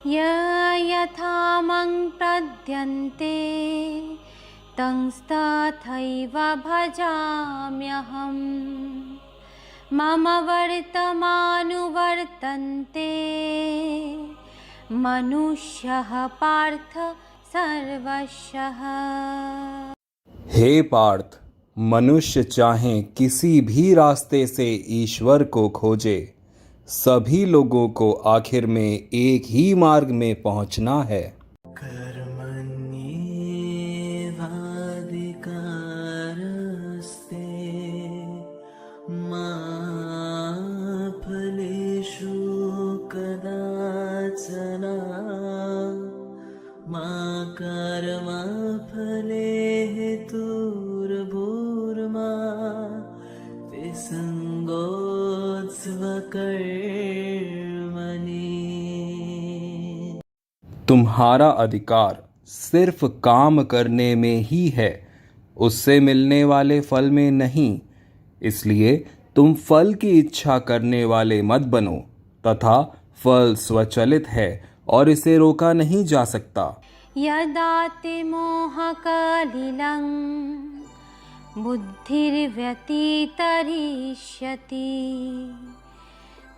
यथा मं प्रद्यन्ते तंस्तथैव भजाम्यहम् मम वर्तमानुवर्तन्ते मनुष्यः पार्थ सर्वशः। हे पार्थ, मनुष्य चाहे किसी भी रास्ते से ईश्वर को खोजे, सभी लोगों को आखिर में एक ही मार्ग में पहुंचना है। कर्मण्येवाधिकारस्ते मा फलेषु कदाचन मा कर्मफले हेतुर्भूर्मा ते संगोत्स्वकर्मणि। तुम्हारा अधिकार सिर्फ काम करने में ही है, उससे मिलने वाले फल में नहीं। इसलिए तुम फल की इच्छा करने वाले मत बनो, तथा फल स्वचलित है और इसे रोका नहीं जा सकता। यदा ते मोहकलिलं बुद्धिर्व्यतितरिष्यति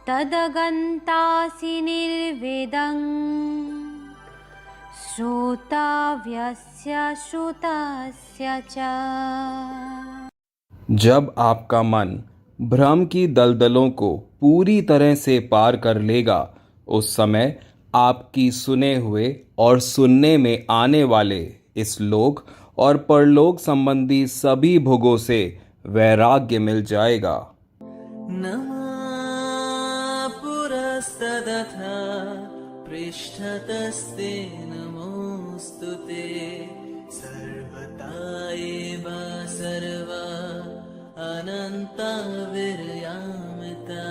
तदगन्तासि निर्वेदं श्रोतव्यस्य श्रुतस्य च। जब आपका मन भ्रम की दलदलों को पूरी तरह से पार कर लेगा, उस समय आपकी सुने हुए और सुनने में आने वाले इस लोक और परलोक संबंधी सभी भोगों से वैराग्य मिल जाएगा। नमः पुरस्तदथा पृष्ठतस्ते नमोऽस्तुते सर्वता एव सर्वा अनन्ता विर्यामिता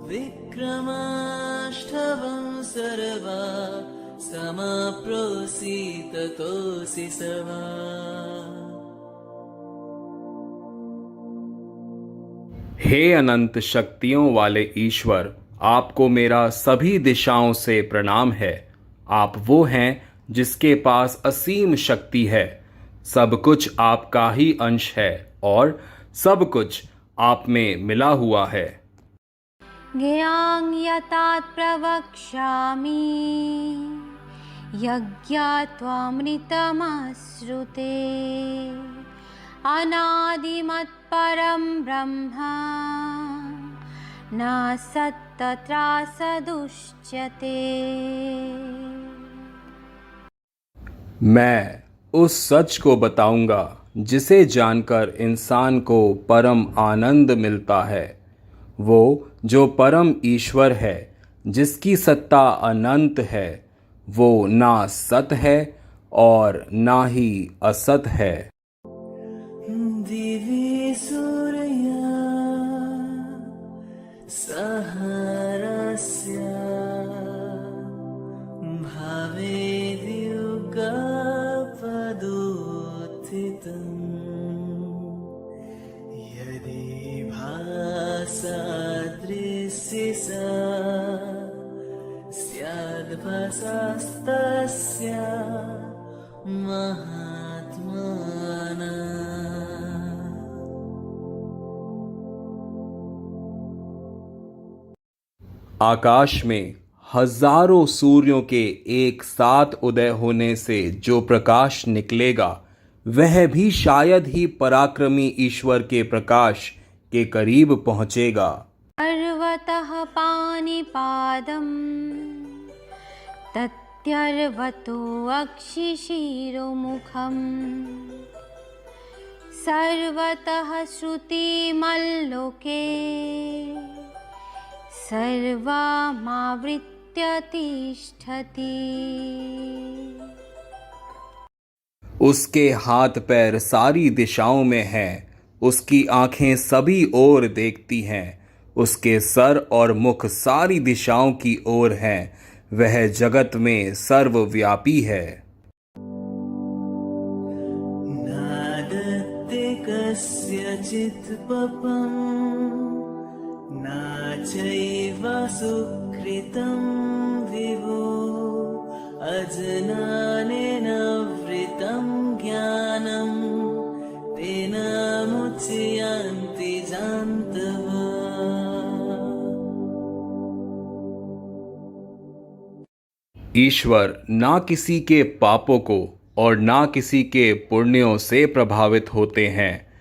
विक्रमाष्टवं सर्वा समाप्रोसीत तोसि सर्वा। हे अनंत शक्तियों वाले ईश्वर, आपको मेरा सभी दिशाओं से प्रणाम है। आप वो हैं जिसके पास असीम शक्ति है। सब कुछ आपका ही अंश है और सब कुछ आप में मिला हुआ है। ज्ञां यतात् प्रवक्ष्यामि यज्ञात्वामृतमश्नुते अनादिमत्परं ब्रह्म न सत्तत्रासदुच्यते। मैं उस सच को बताऊंगा जिसे जानकर इंसान को परम आनंद मिलता है। वो जो परम ईश्वर है, जिसकी सत्ता अनंत है, वो ना सत है और ना ही असत है। दिवि सूर्या सहरस्य भवेद्युगपदुत्थितम् यदि भासदृशि स्याद्भासस्तस्य महात्मना। आकाश में हजारों सूर्यों के एक साथ उदय होने से जो प्रकाश निकलेगा, वह भी शायद ही पराक्रमी ईश्वर के प्रकाश के करीब पहुंचेगा। पर्वतः पाणिपादं तत्यर्वतो अक्षिशिरोमुखम् सर्वतः श्रुतिमल्लोके सर्वमावृत्य तिष्ठति। उसके हाथ पैर सारी दिशाओं में हैं, उसकी आंखें सभी ओर देखती हैं, उसके सर और मुख सारी दिशाओं की ओर हैं। वह जगत में सर्वव्यापी है। नादत्ते कस्यचित् पपं न चैव सुकृतं विभो अज्ञानेन वृतं ज्ञानं तेन मुच्यन्ति जान्तवः। ईश्वर ना किसी के पापों को और ना किसी के पुण्यों से प्रभावित होते हैं,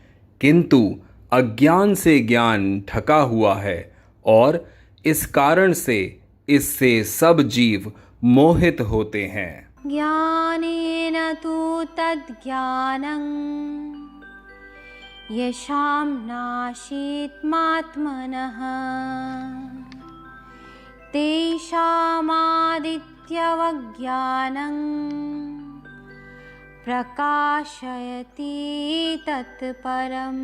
किंतु अज्ञान से ज्ञान ढका हुआ है और इस कारण से इससे सब जीव मोहित होते हैं। ज्ञानेन तु तद्ज्ञानं येषां नाशीत्मात्मनः तेषामादित्यवज्ञानं प्रकाशयति तत्परम्।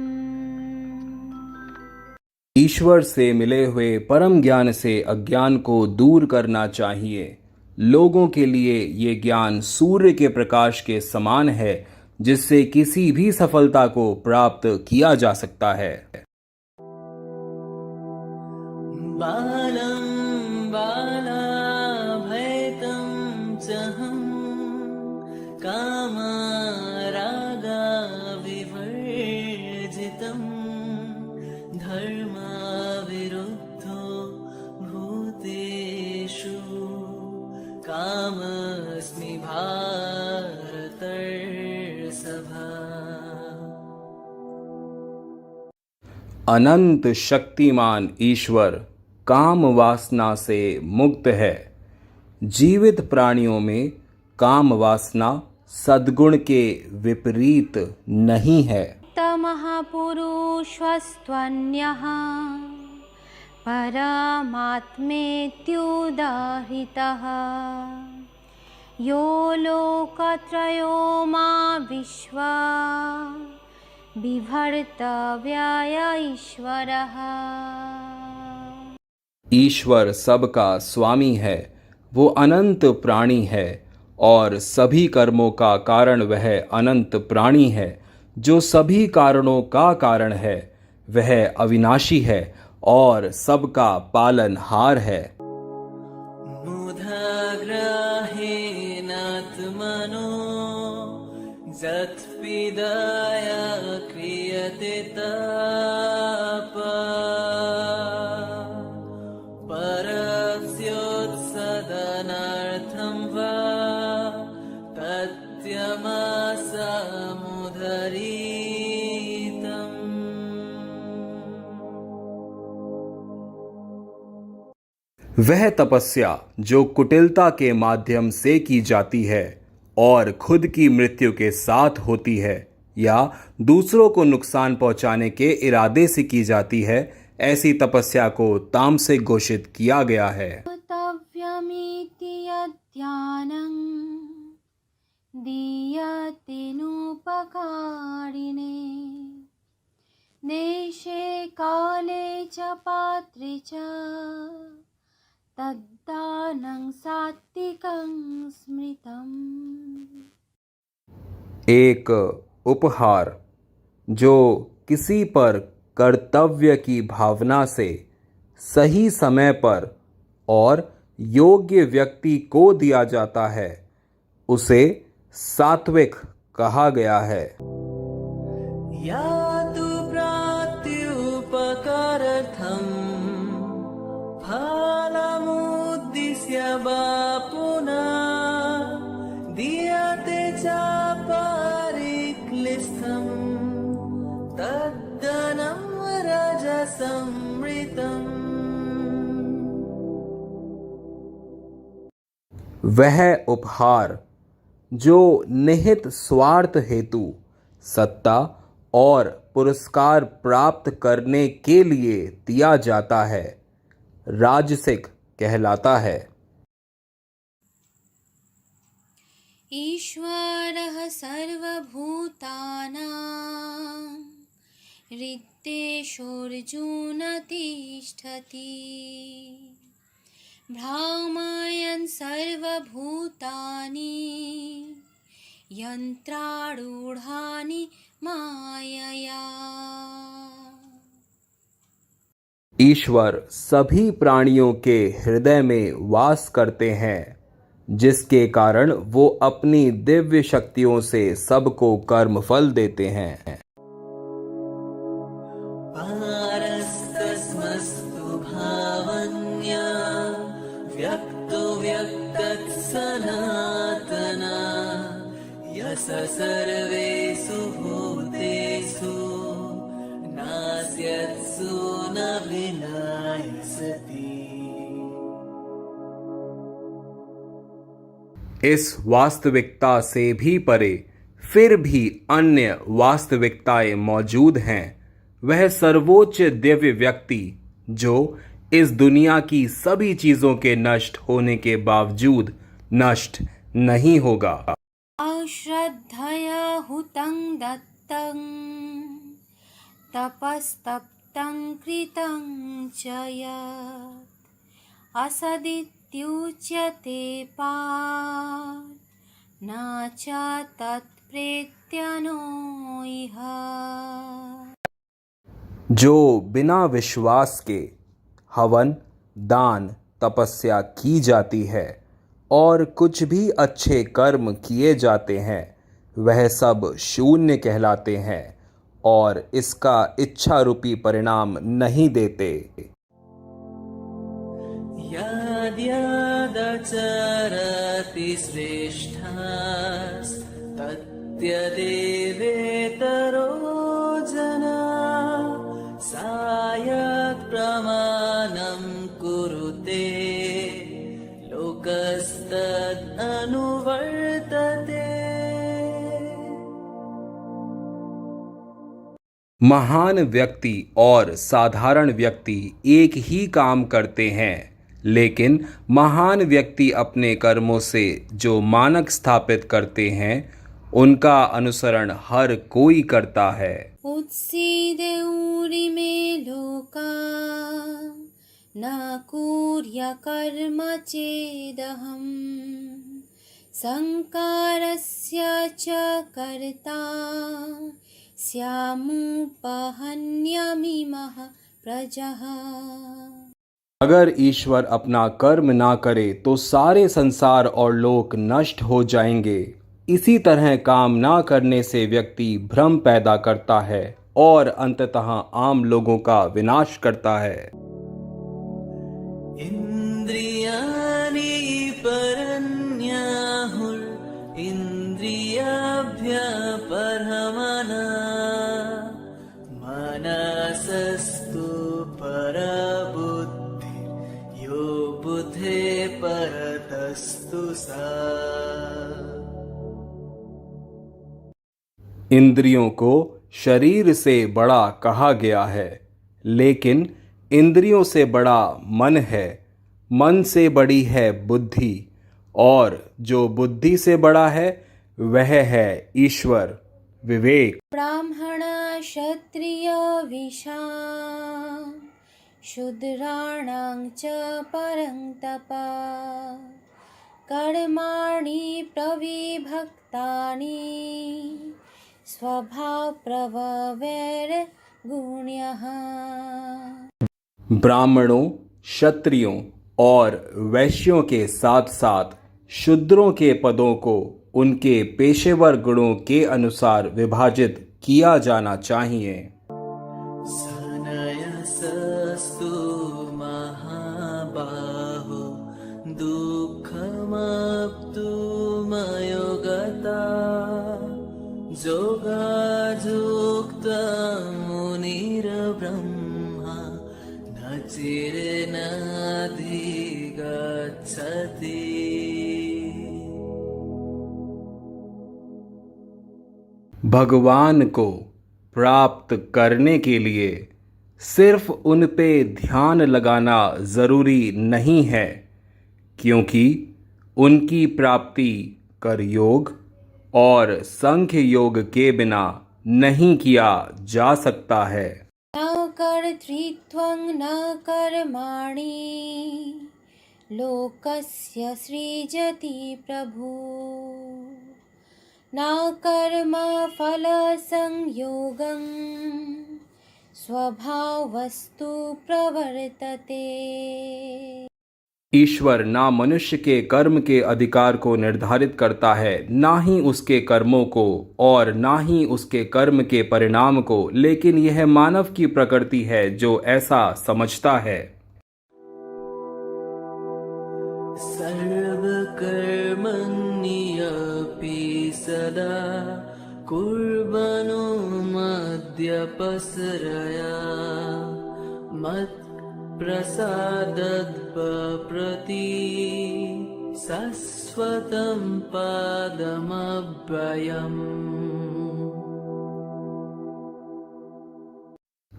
ईश्वर से मिले हुए परम ज्ञान से अज्ञान को दूर करना चाहिए। लोगों के लिए ये ज्ञान सूर्य के प्रकाश के समान है, जिससे किसी भी सफलता को प्राप्त किया जा सकता है। बालं बालाभयतं चहं कामरागविवर्जितं धर्मविरुद्धो भूतेषु कामस्मि भारतर्षभा। अनंत शक्तिमान ईश्वर काम वासना से मुक्त है। जीवित प्राणियों में काम वासना सद्गुण के विपरीत नहीं है। तमः पुरुषस्त्वन्यः परमात्मेत्युदाहृतः यो लोकत्रयो मा विश्वा बिभर्तव्याय ईश्वरः। ईश्वर सबका स्वामी है, वो अनंत प्राणी है और सभी कर्मों का कारण वह अनंत प्राणी है। जो सभी कारणों का कारण है वह अविनाशी है और सबका पालनहार है। मुधाग्रहेणात्मनो जत्पिदाय क्रियते तपः परस्योत्सदनार्थं वा तत्यमासमुदरीतम्। वह तपस्या जो कुटिलता के माध्यम से की जाती है और खुद की मृत्यु के साथ होती है या दूसरों को नुकसान पहुंचाने के इरादे से की जाती है, ऐसी तपस्या को तामसिक घोषित किया गया है। कर्तव्यमिति यद्ध्यानं दीयते नोपकारिणे देशे काले च पात्रे च तद्दानं सात्विकं स्मृतम्। एक उपहार जो किसी पर कर्तव्य की भावना से सही समय पर और योग्य व्यक्ति को दिया जाता है, उसे सात्विक कहा गया है। या तु प्रात्युपकारार्थं फलमुद्दिश्य वा पुनः दीयते च परिक्लिष्टं तद्दनं रजसंमृतम्। वह उपहार जो निहित स्वार्थ हेतु सत्ता और पुरस्कार प्राप्त करने के लिए दिया जाता है, राजसिक कहलाता है। ईश्वरः सर्वभूतानां हृद्देशोऽर्जुन तिष्ठति भ्रामयन् सर्वभूतानि यन्त्रारूढानि मायया। ईश्वर सभी प्राणियों के हृदय में वास करते हैं। जिसके कारण वो अपनी दिव्य शक्तियों से सबको कर्म फल देते हैं। पारस्तस्मस्तु भावन्या व्यक्तो व्यक्तत् सनातना यस सर्वेषु भूतेषु नास्यत्सु न विनाशति। इस वास्तविकता से भी परे फिर भी अन्य वास्तविकताएं मौजूद हैं। वह सर्वोच्च दिव्य व्यक्ति जो इस दुनिया की सभी चीजों के नष्ट होने के बावजूद नष्ट नहीं होगा। अश्रद्धया हुतं दत्तं तपस्तप्तं कृतं च यत् असदित्युच्यते पार्थ न च तत्प्रेत्यनो इह। जो बिना विश्वास के हवन, दान, तपस्या की जाती है और कुछ भी अच्छे कर्म किए जाते हैं, वह सब शून्य कहलाते हैं और इसका इच्छा रूपी परिणाम नहीं देते। यद्यदचरति श्रेष्ठास्तत्यदेवेतरो जना सायत् प्रमाणं कुरुते लोकस्तदनुवर्तते। महान व्यक्ति और साधारण व्यक्ति एक ही काम करते हैं, लेकिन महान व्यक्ति अपने कर्मों से जो मानक स्थापित करते हैं उनका अनुसरण हर कोई करता है। उत्सीदेउरि मे लोका न कुर्या कर्म चेदहम् संकारस्य च कर्ता स्यामुपहन्यामिमः प्रजः। अगर ईश्वर अपना कर्म ना करे तो सारे संसार और लोक नष्ट हो जाएंगे। इसी तरह काम ना करने से व्यक्ति भ्रम पैदा करता है और अंततः आम लोगों का विनाश करता है। इन्द्रियाणि परन्याहुर् इन्द्रियाभ्यः परमनः मनसस्तु परबुद्धिर् यो बुद्धे परतस्तु सा। इंद्रियों को शरीर से बड़ा कहा गया है, लेकिन इंद्रियों से बड़ा मन है, मन से बड़ी है बुद्धि, और जो बुद्धि से बड़ा है वह है ईश्वर विवेक। ब्राह्मण क्षत्रिय विशां शूद्राणां च परं तप कर्माणि प्रविभक्तानि स्वभाव प्रभवैर्गुण्यः। ब्राह्मणों, क्षत्रियों और वैश्यों के साथ साथ शूद्रों के पदों को उनके पेशेवर गुणों के अनुसार विभाजित किया जाना चाहिए। सनयसस्तु महाबाहो दुःखमप्तु मयोगता जोगाजुक्तं मुनिर्ब्रह्मा न चिरेणाधिगच्छति। भगवान को प्राप्त करने के लिए सिर्फ उन पे ध्यान लगाना जरूरी नहीं है, क्योंकि उनकी प्राप्ति कर्मयोग और सांख्य योग के बिना नहीं किया जा सकता है। न कर्तृत्वं न कर्माणि लोकस्य सृजति प्रभु न कर्मफलसंयोगं स्वभावस्तु प्रवर्तते। ईश्वर ना मनुष्य के कर्म के अधिकार को निर्धारित करता है, ना ही उसके कर्मों को और ना ही उसके कर्म के परिणाम को, लेकिन यह मानव की प्रकृति है जो ऐसा समझता है। सर्वकर्मण्यपि सदा कुर्वनो मद्यपसरया मत्प्रसादद्प्रति सस्वतं पादमभ्ययम्।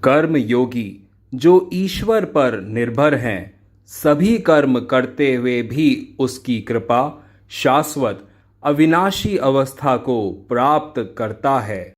कर्म योगी जो ईश्वर पर निर्भर हैं, सभी कर्म करते हुए भी उसकी कृपा शाश्वत अविनाशी अवस्था को प्राप्त करता है।